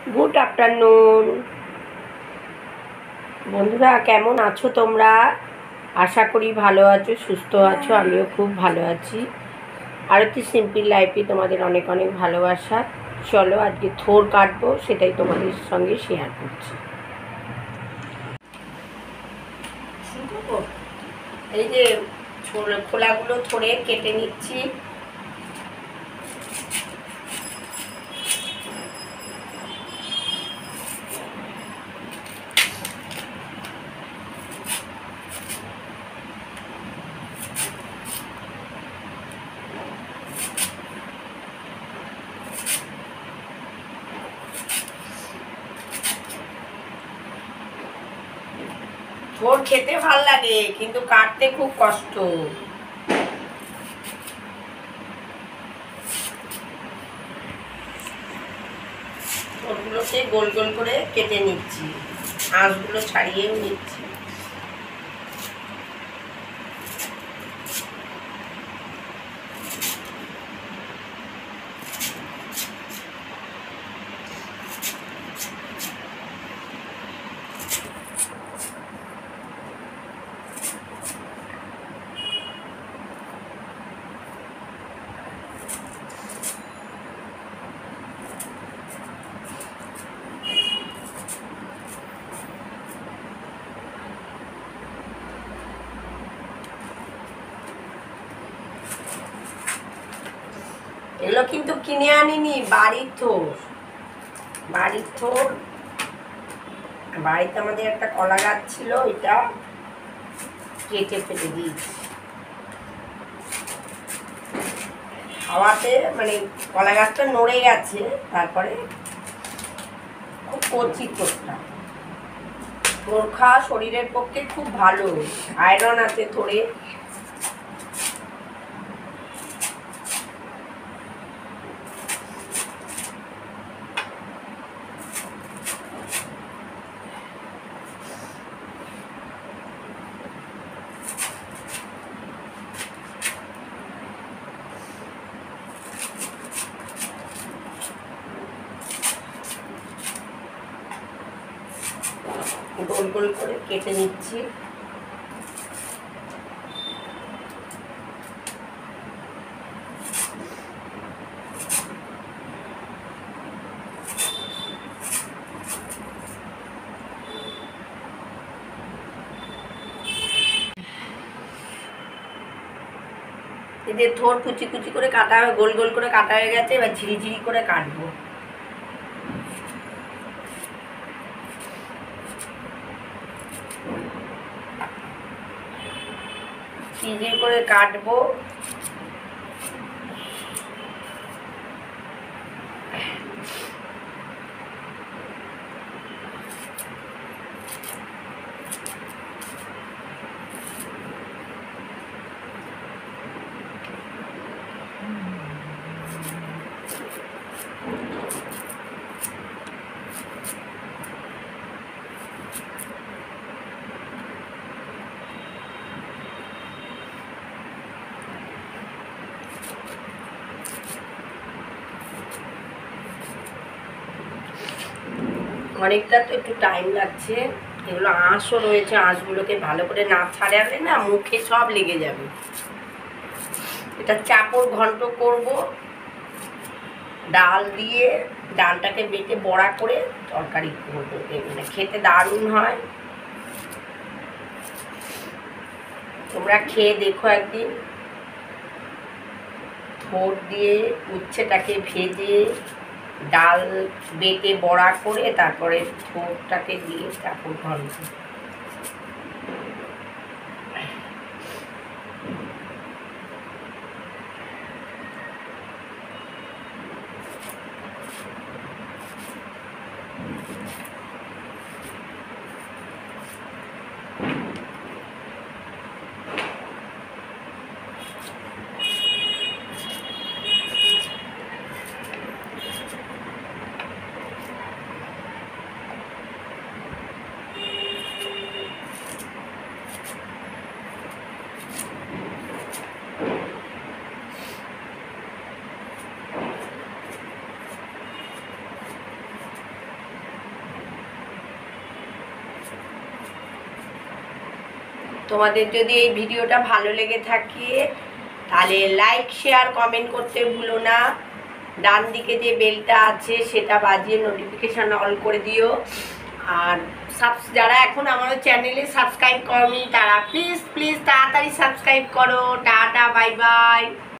Good afternoon বন্ধুরা, কেমন আছো তোমরা? আশা করি ভালো আছো, সুস্থ আছো। আমিও খুব ভালো আছি। আরতি সিম্পল লাইফে তোমাদের অনেক অনেক ভালোবাসা। চলো আজকে থোর কাটবো, সেটাই তোমাদের সঙ্গে শেয়ার করছি। এই যে খোলাগুলো থোড়ে কেটে নিচ্ছি। থোর খেতে ভাল লাগে, কিন্তু কাটতে খুব কষ্ট। থোরগুলোকে গোল গোল করে কেটে নিচ্ছি, আঁশগুলো ছাড়িয়েও নিচ্ছি। এগুলো কিন্তু কিনে আনিনি, বাড়ির থোর। বাড়িতে আমাদের একটা কলা গাছ ছিল, এটা কেটে ফেলে দিয়েছি। হাওয়াতে মানে কলা গাছটা নড়ে গেছে, তারপরে খুব কচি থোরটা। থোর খাওয়া শরীরের পক্ষে খুব ভালো, আয়রন আছে থোরে। গোল গোল করে কেটে নিচ্ছি। এদের থোর কুচি কুচি করে কাটা, গোল গোল করে কাটা হয়ে গেছে। এবার ঝিরি ঝিরি করে কাটবো। ঝিরি করে কাটবো। অনেকটা তো একটু টাইম লাগছে। এগুলো আঁশও রয়েছে, আঁশগুলোকে ভালো করে না ছাড়ালে না মুখে সব লেগে যাবে। এটা চাপড় ঘন্ট করব, ডাল দিয়ে। ডালটাকে বেটে বড়া করে তরকারি করবো, মানে খেতে দারুণ হয়। তোমরা খেয়ে দেখো একদিন। থোর দিয়ে উচ্ছেটাকে ভেজে ডাল বেটে বড়া করে তারপরে থোরটাকে দিয়ে চাপড় ঘন্ট। তোমাদের যদি এই ভিডিওটা ভালো লেগে থাকে তাহলে লাইক শেয়ার কমেন্ট করতে ভুলো না। ডান দিকে যে বেলটা আছে সেটা বাজিয়ে নোটিফিকেশান অল করে দিও। আর যারা এখন আমার চ্যানেলে সাবস্ক্রাইব করনি তারা প্লিজ প্লিজ তাড়াতাড়ি সাবস্ক্রাইব করো। Tata, bye bye.